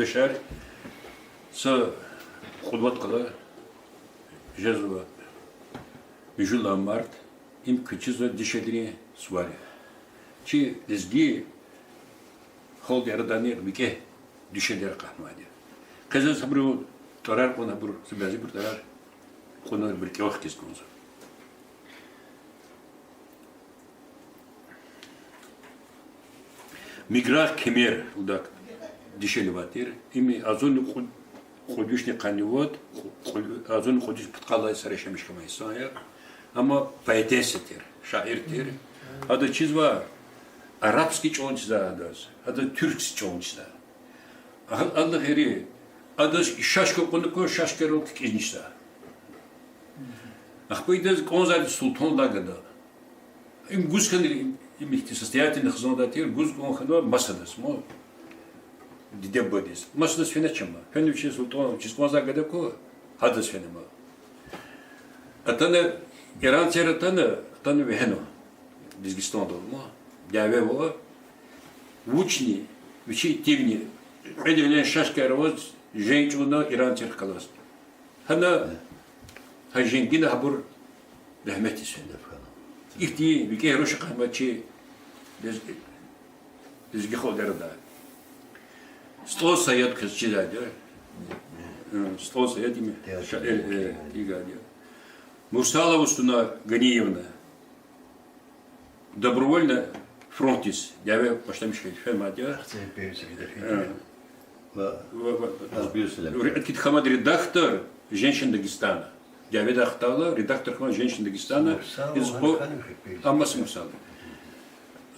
Дешар с худват кала жезва Жула март им кычыза дешедри свари. Чи лезги холд ярданер бике дешедер кахмади. Каза сабру тарар кона бур сабази бур тарар кона бирке вакт кесконза. Миграх кемер удак дешелеватер ими азон خودش نقانیوات ازون خودش بتقالای سرش میشه میسایر اما پایتستر شاعر تر هذا چیز و عربسکی چون چیزا هست هذا ترکس چون چیزا الله خیری اداش شش کنکو شش کرو کیشنیشتا اخبایدز کنزاد سلطان لاگدا این گوش کنی میختی سیاتی نخزانداتیر گوش کن خدا مسادس ما دیده بودیس. مسئله فینه چما؟ فینه چیز سلطان چیز کنزا گده کو حدس فینه ما. اتنه ایران چهره تنه وحنو دیزگستان دار ما. دیوه و وچنی وچی تیمنی. عدیونه شش کارواز جنگجونا ایران چهره کلاست. هنه هجنگینه هبور رحمتی سنده فکرم. ایفتی بیکی هروش قهمتی دیزگی خود درده. Сто саят качеля, сто саят ими игадия. Мурсала устуна Ганиевна добровольно фронтис. Я ве поштам шкет фемадия. Кит хамад редактор женщин Дагестана. Я ве дахтала редактор хамад женщин Дагестана из Аммас Мурсала.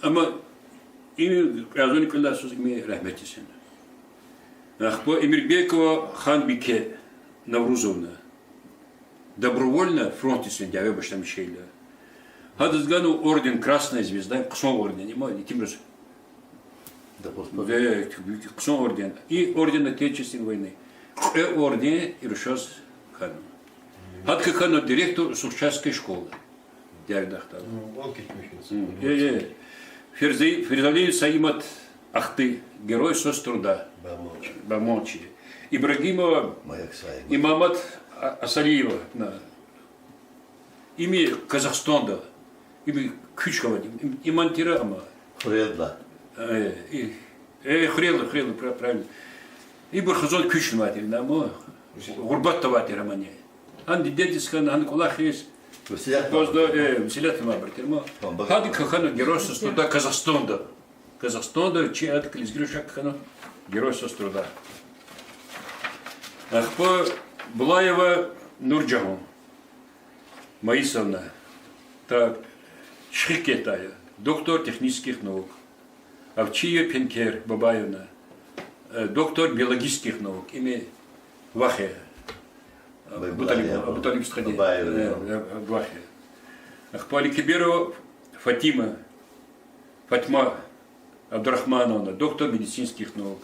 Ама ими разони кулла сузми рахметисен. Ахпо Эмирбекова Ханбике Наврузовна добровольно фронте сендяве баштам шейля. Хадызгану орден Красная Звезда, ксон орден, не мой, не тимрус. Да, ксон орден. И орден Отечественной войны. Орден Иршас Хану. Хадка Хану директор Сурчатской школы. Дярдахтал. Ферзалей Саимат Ахты, герой соцтруда. Бамочи. Ибрагимова и Мамат Асалиева. Ими Казахстанда. Ими Кючкова. И Мантирама. Хредла. Хредла, правильно. И Бархазон Кючнватер. Гурбатта ватер Романе. Анди Дедискан, Ан Кулахис. Василят Мабартерма. Хади Кахану герой соцтруда Казахстанда. Казахстанда, чьи открылись Грюшак Хану. Герой соцтруда. Ахпо Булаева Нурджаху. Маисовна. Так. Шхикетая. Доктор технических наук. Авчия Пенкер Бабаевна. Доктор биологических наук. Имя Вахе. Абуталиб Стхади. Вахе. Ахпо Аликиберова Фатима Абдрахмановна, доктор медицинских наук.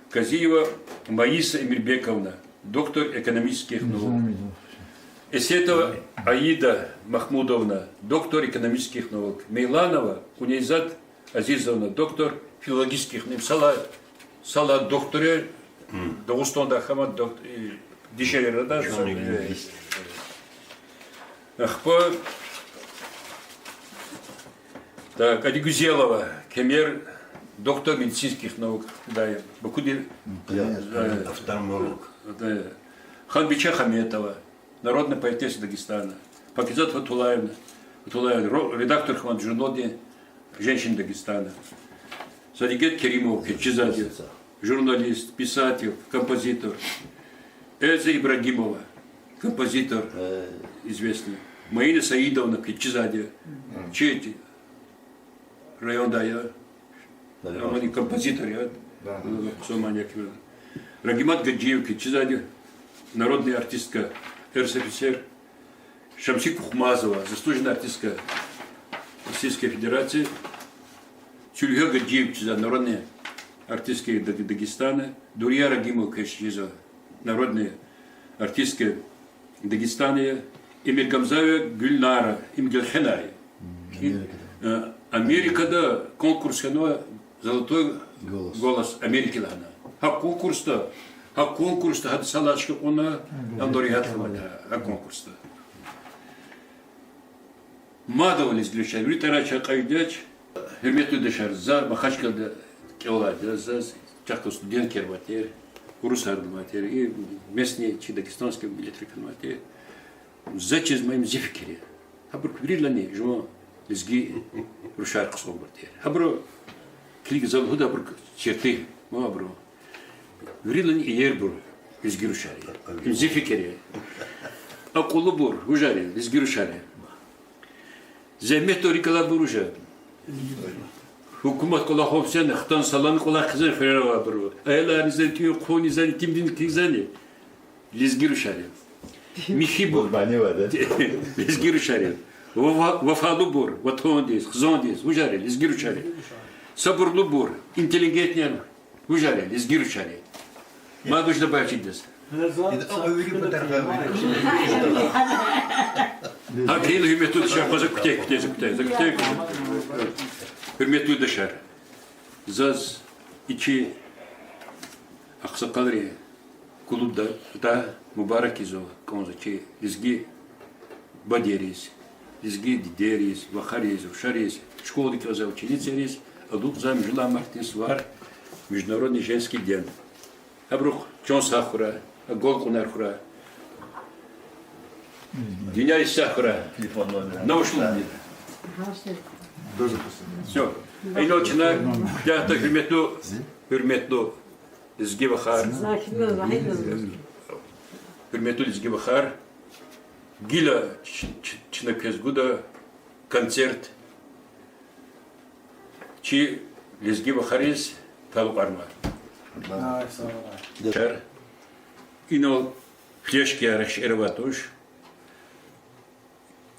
Казиева Маиса Эмирбековна, доктор экономических наук. Эсетова Аида Махмудовна, доктор экономических наук. Мейланова Кунейзат Азизовна, доктор филологических наук. Сала докторе, Дагустанда Хамад, Дишерерада. Ахпа. Так, Адигузелова, Кемер, доктор медицинских наук, да, Бакудир, офтальмолог. Ханбича Хаметова, народная поэтесса Дагестана, Пакизат Фатулаевна, редактор Хамад журнале женщин Дагестана, Садигет Керимов, Кетчизади, журналист, писатель, композитор, Эльза Ибрагимова, композитор известный, Маида Саидовна, Кетчизади, Чети. Район Дая, композитор, Рагимат Гаджиев, Кетчизади, народная артистка, РСФСР, Шамсик Ухмазова, заслуженная артистка Российской Федерации, Чульга Гаджиев, народная артистка Дагестана, Дурья Рагимова Кашчизова, народная артистка Дагестана, Эмиргамзаева Гюльнара, Имгельхенай. Америка, да, конкурс, золотой голос Америки, ha konkursta hadi salaçki ona andori hatlamata ha konkursta. Madem izleyişler bir tane çakaydıç hürmetli dışarı za bakışkıldı olaydı za çakı student kervatı Rus ardmateri и местные дагестанские билетрикалматы зачез моим зефкери хабр врилани жмо лизги рушар ксобурти хабр клик залхуда бр черти ма бро врилани ербур лизги рушари зефкери акулу бур ужари лизги рушари zemmet orikala buruja Hukumat kola hopsen, xtan salan kola kızır frera var bro. Aylar izler tüy koni zani timdin kizani. Lizgiru şari. Mihi bur. Bani vardı. Lizgiru şari. Vafalı bur, vaton diz, xzon diz, ujari lizgiru şari. Sabırlı bur, inteligentyen, ujari lizgiru şari. Maduş da bahçides. Ha kıyılı hürmetli dışarı fazla kütey. Hürmetli dışarı. Zaz içi aksakalri kulüpte da mübarek izo konza ki lizgi baderiz, lizgi dideriz, vakariz, ушариz, школдaki özel ученицeriz, aduk za Mjula Martins var, Международный женский день. Абрух чон сахура, гол кунар хура. Dünya sahura. Ne hoşlu değil. Все. Aynı ölçüne ya da hürmetli izgi bakar. Hürmetli izgi bakar. Gila çınaközgüda koncert. Çi izgi bakarız taluk arma. İnol fleşki araş ervatuş.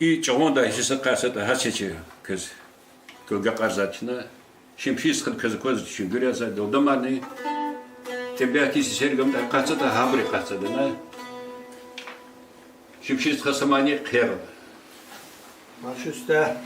И чавонда хиса касата хасече кыз кылга карзатчына шимшис кыз көз чүгүряза долдаманы тембяки сергамда касата хабри касада на шимшис хасамани кер Baş üstte.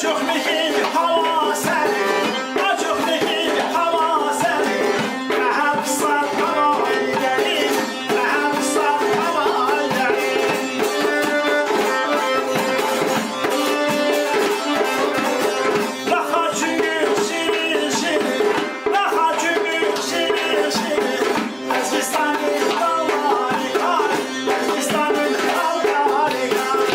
çok mehir hava serin, çok mehir hava serin. Hem kısa hava gelir, hem kısa hava gelir. Daha çünkü şirin şirin, daha çünkü şirin şirin. Özbekistan'ın dağları kar, Özbekistan'ın dağları kar.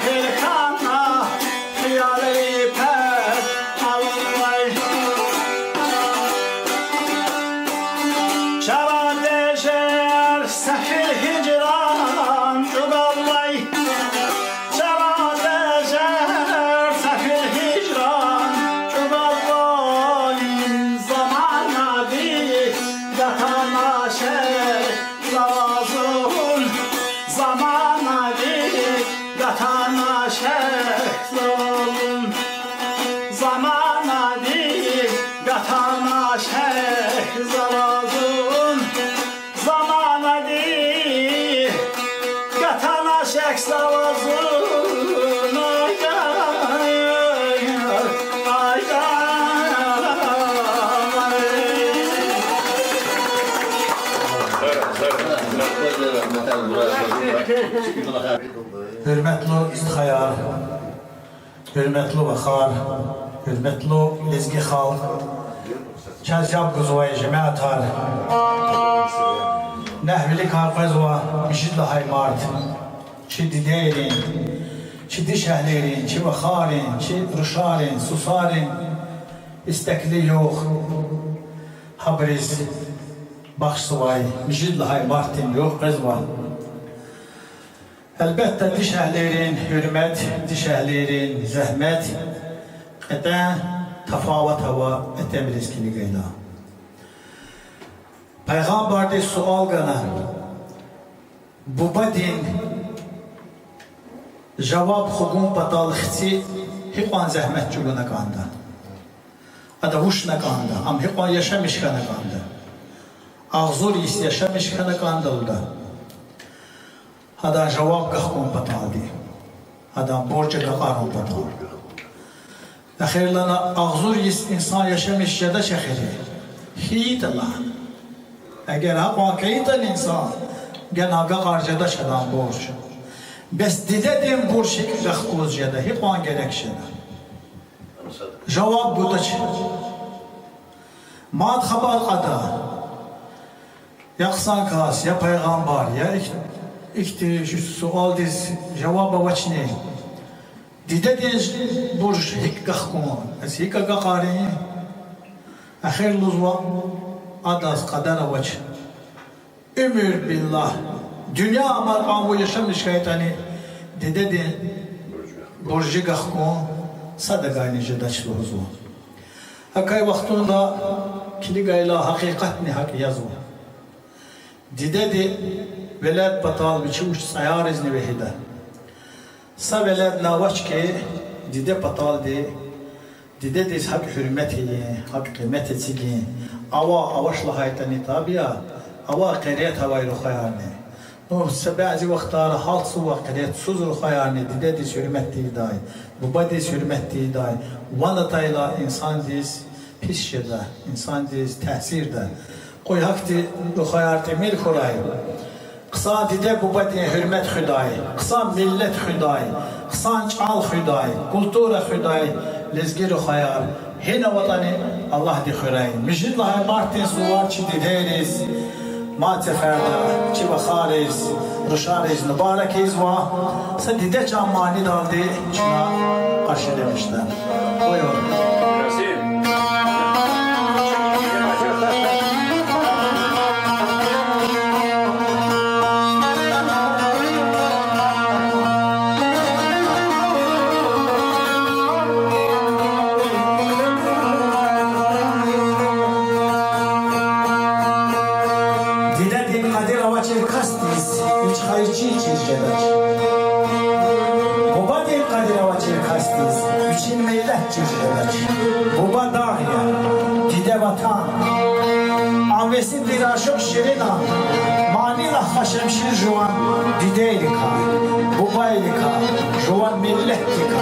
zehir kanna Hiyali pek alınay Çara dejer sefil hicran Cudallay Çara dejer sefil hicran Cudallay Zamana di Gatana şey Zavazun Zamana di Gatana şey Zavazun Zamana di Gatana şey Zavazun Zamana di Gatana şey Zavazun Ay ay ay Hürmetli İstihayar, hürmetli Vakar, hürmetli Lezgi Halk, Çazcab Guzvay Cemaatar, Nehvili Karpazva, Mişidli Haymart, Çi Diderin, Çi Dişehlerin, Çi Vakarin, Çi Ruşarin, Susarin, istekli yok, Habriz, Baxsuvay, Mişidli Haymartin yok Qızva. Elbette diş ehlirin hürmet, diş ehlirin zahmet, qıta tafavat hava etemiz kini gayna. Peygamber sual gana, bu badin cevap hukun patalıqsi hiqan zahmet çuguna kanda. Ada huş nakanda, am hiqan yaşamış kana kanda. Ağzur is yaşamış kana kanda olda. هذا جواب كخون بطالي هذا borca كقارون بطال أخير لنا أغزور إنسان يشمش جدا شخيري هيت الله أجر هقوا كيت الإنسان جنا قار جدا شدان borç بس ديدين borç كخوز جدا هقوا gerek جدا جواب بودش ما خبر قدا يقصان كاس يا پیغمبر يا İşte şu sual diz cevabı vaçne. Dide diz burj hikkah kuma. Az hikkah qari. Ahir luzwa adas qadara vaç. Ömür billah. Dünya amar amu yaşamış şeytani. Dide de burj qahkum sadaqani jadaç luzwa. Hakay vaxtunda kili gayla hakikat ne hak yazwa. Dide de veled batal biçuş sayar izni vehida. Sa veled navaç ki dide batal de dide de hak hürmeti, hak kıymeti sigi. Avaşla haytani tabiya, ava qiriyat havay ruhayani. O sebazi vaxtara halt su va qiriyat suz ruhayani dide de hürmeti day. Bu badi hürmeti day. Vala tayla insan diz pis şeda, insan diz tesirde. Koy hakti ruhayar temir kuray. Qısa dide bu badine hürmet Xuday, qısa millet Xuday, qısa çal Xuday, kultura Xuday, lezgir xayar, hena vatanı Allah di xuray. Mijid lahay martin suvar çi dideriz, ma teferda, çi vakhariz, ruşariz, mübarekiz va, sa dide çammani daldı, çına karşı demişler. Buyur. Buba dağya, dide vatan, avesi bir aşık şirina, manila haşemşir juan, dide ilika, buba ilika, juan millet ilika.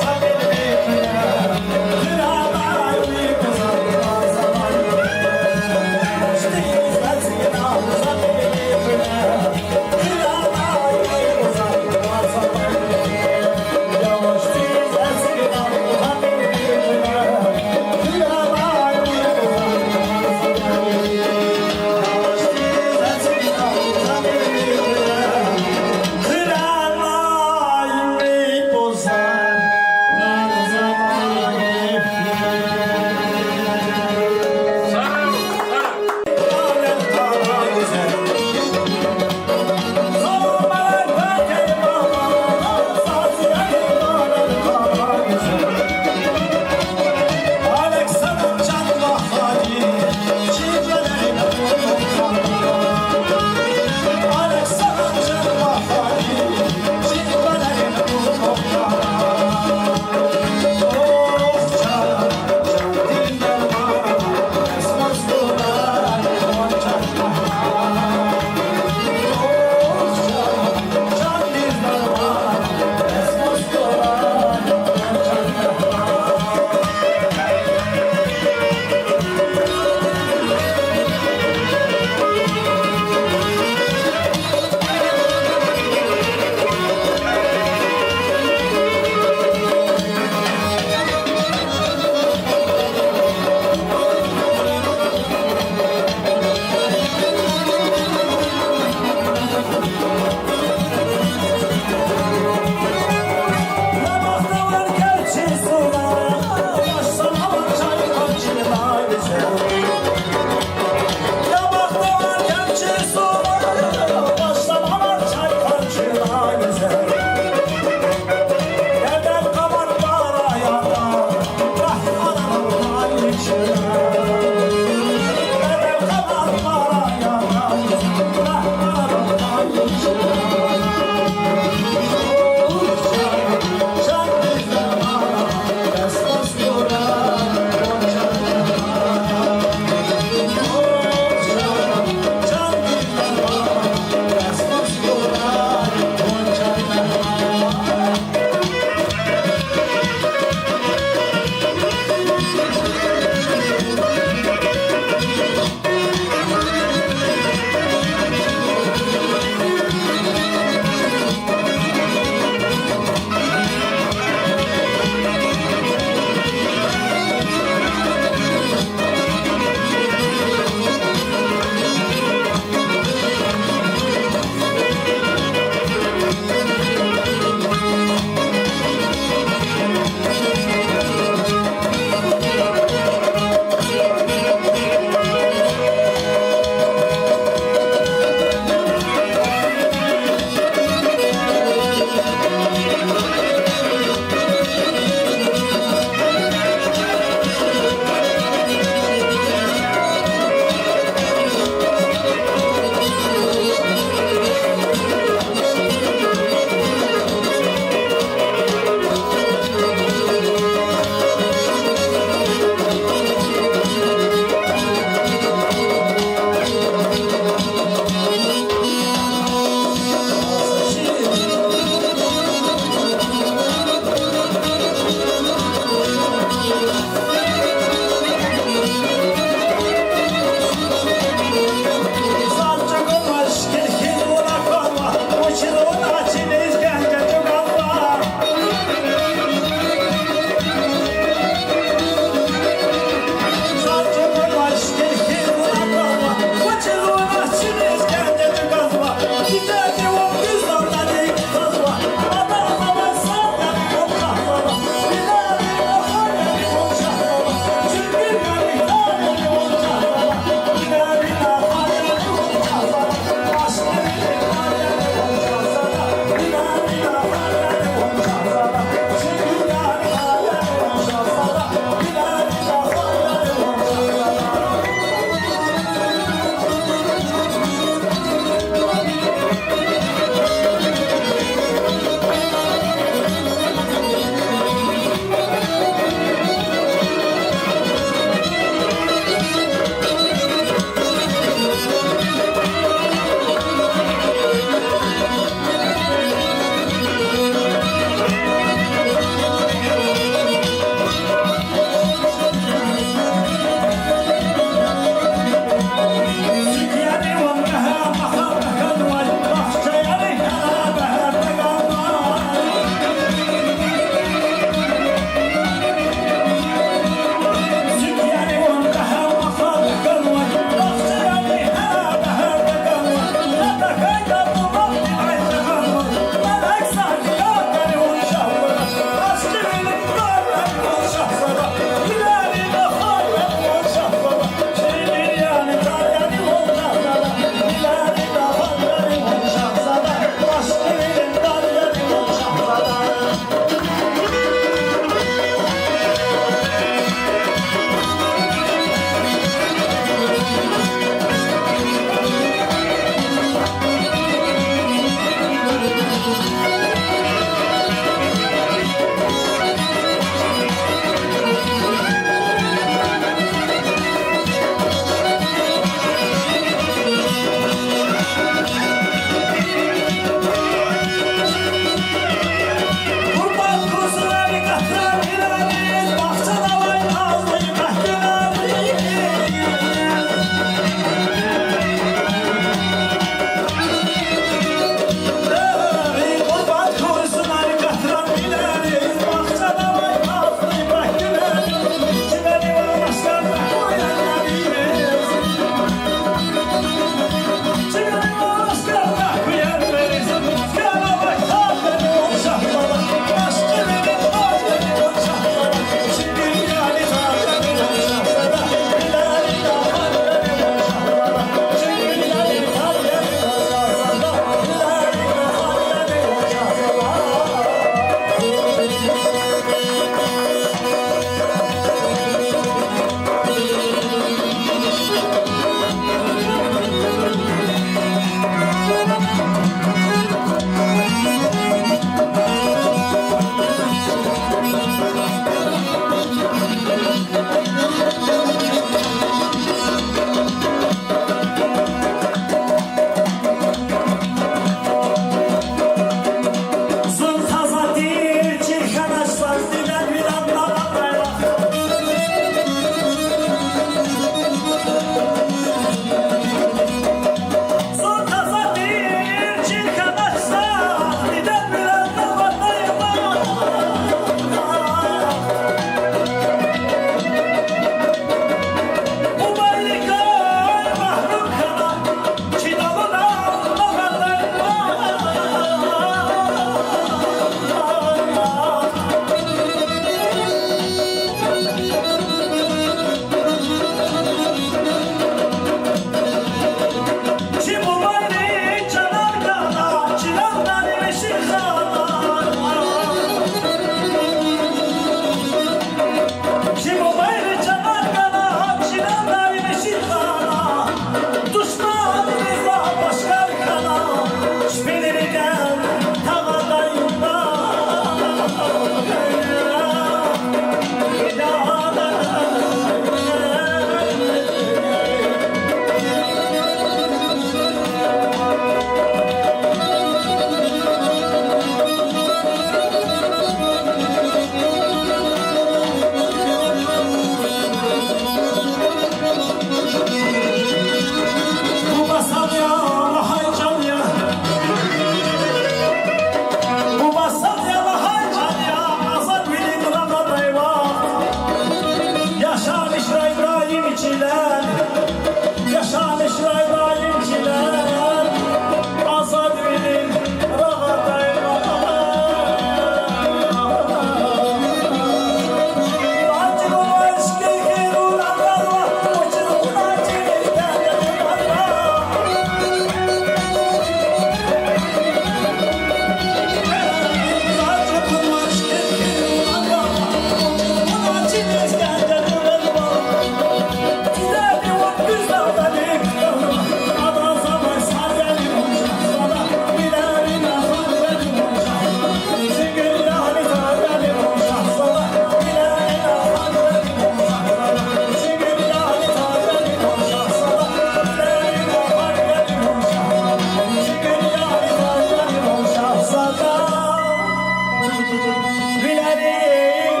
Bilerim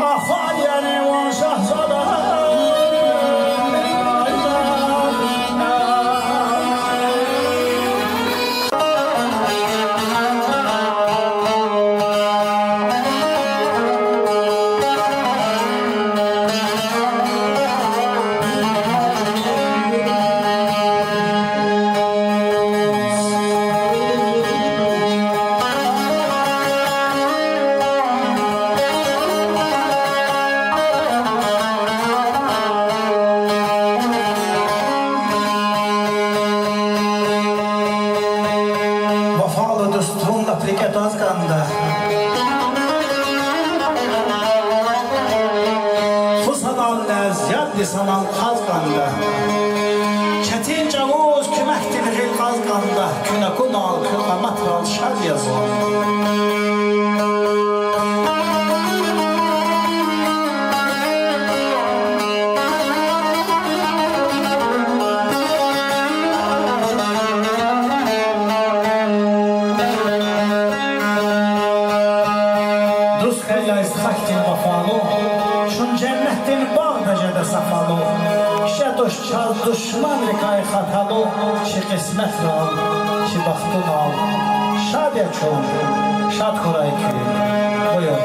ahval yani o şahzada. Vafalı dostumla pliket azganda. Fusadan lezzet lisanan azganda. Çetin cavuz kümektir hil azganda. Küne kunal kıyamet şad yazın. Rus xeyla istaktin vafalı, şun cennetin bağdacada safalı. Şe düşman rikay hatalı, şi kısmet al, şi baktın al. Şad ya çon, şad kuray ki, buyur.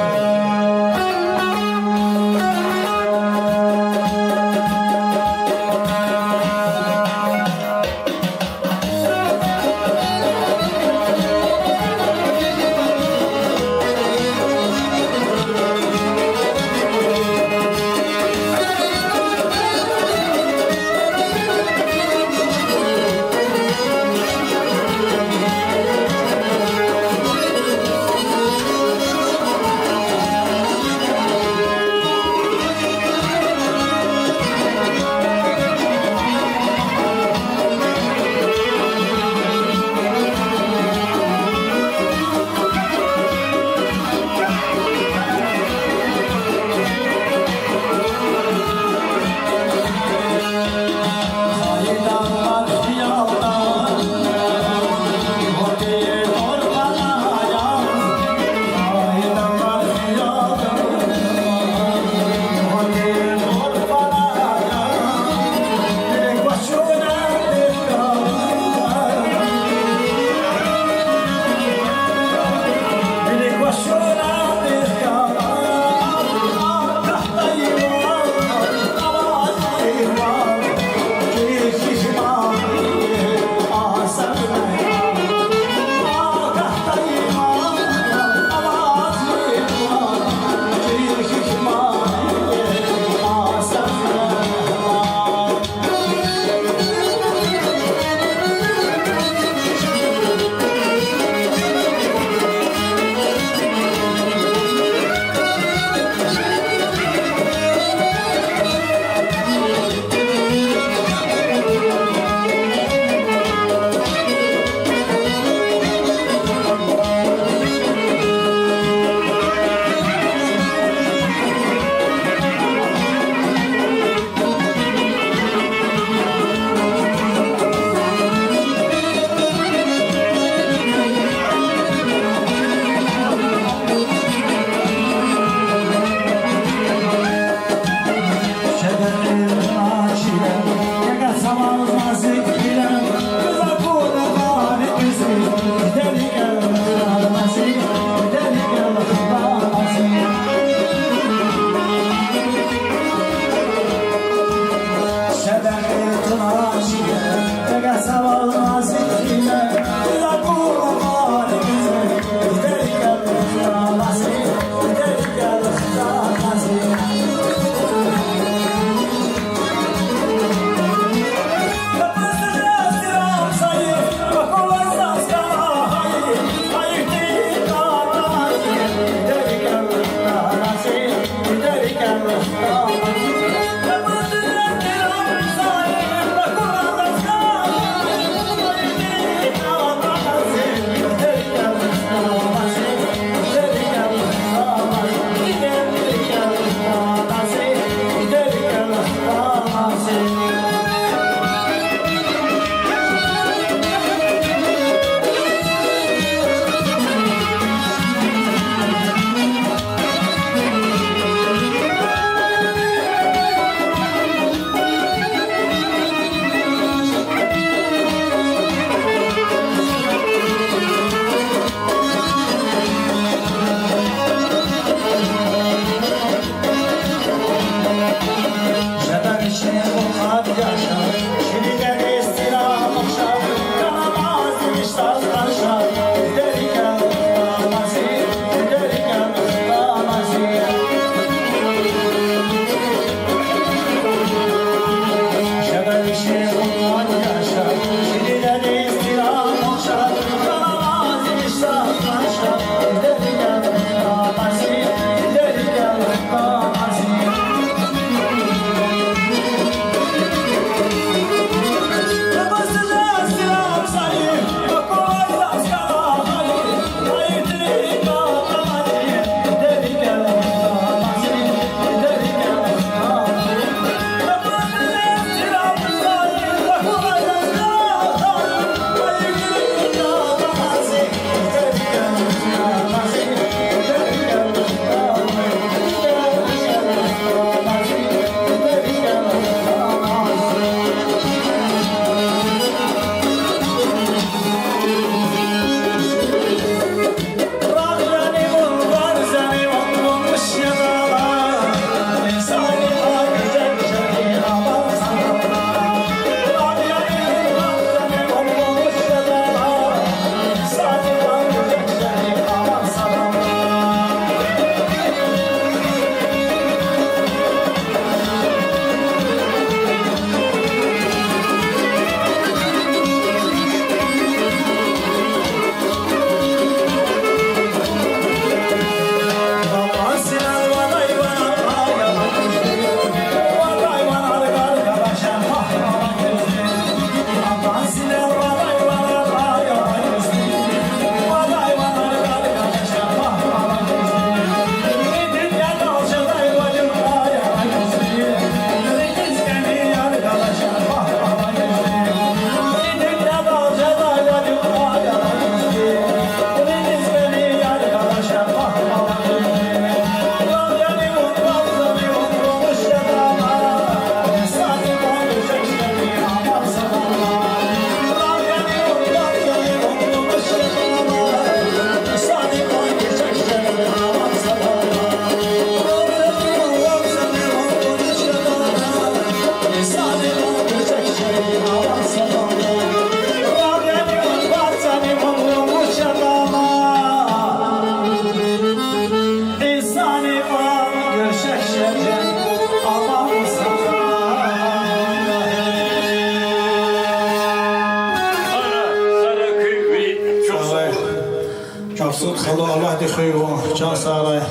Allah de xeyr olsun. Can sağlayın.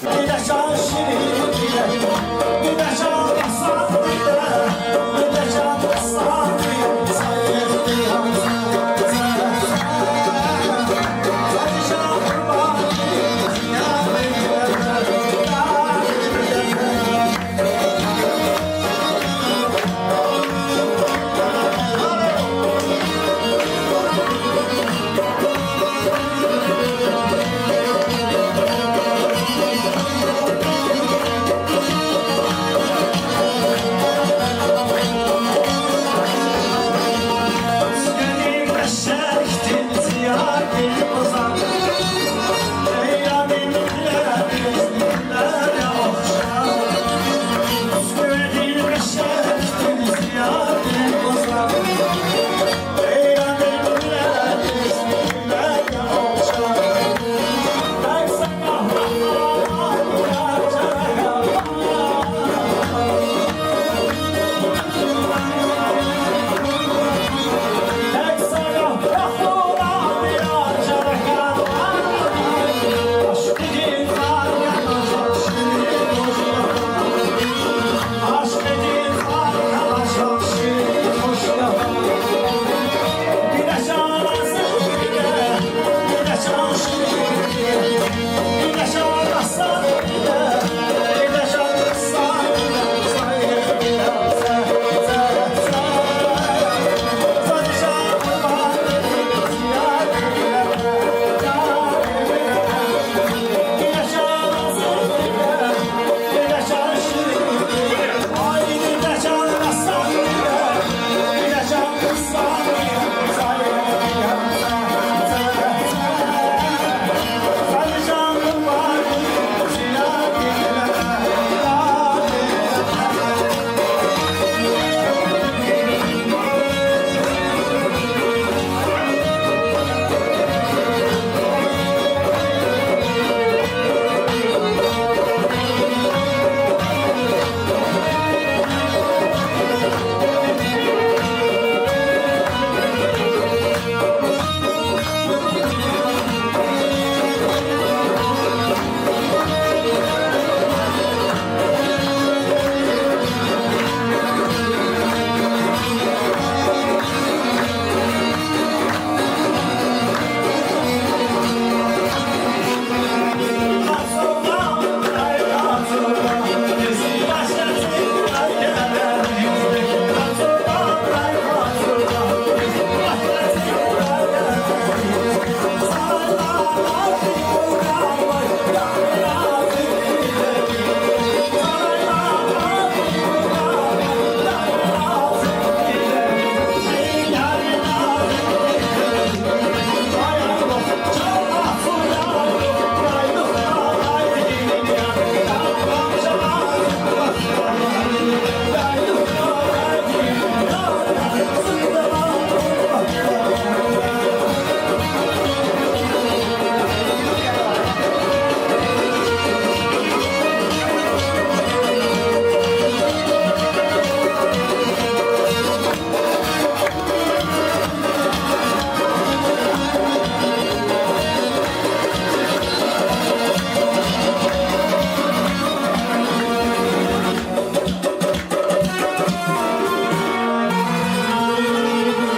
Güneş aşırı, güneş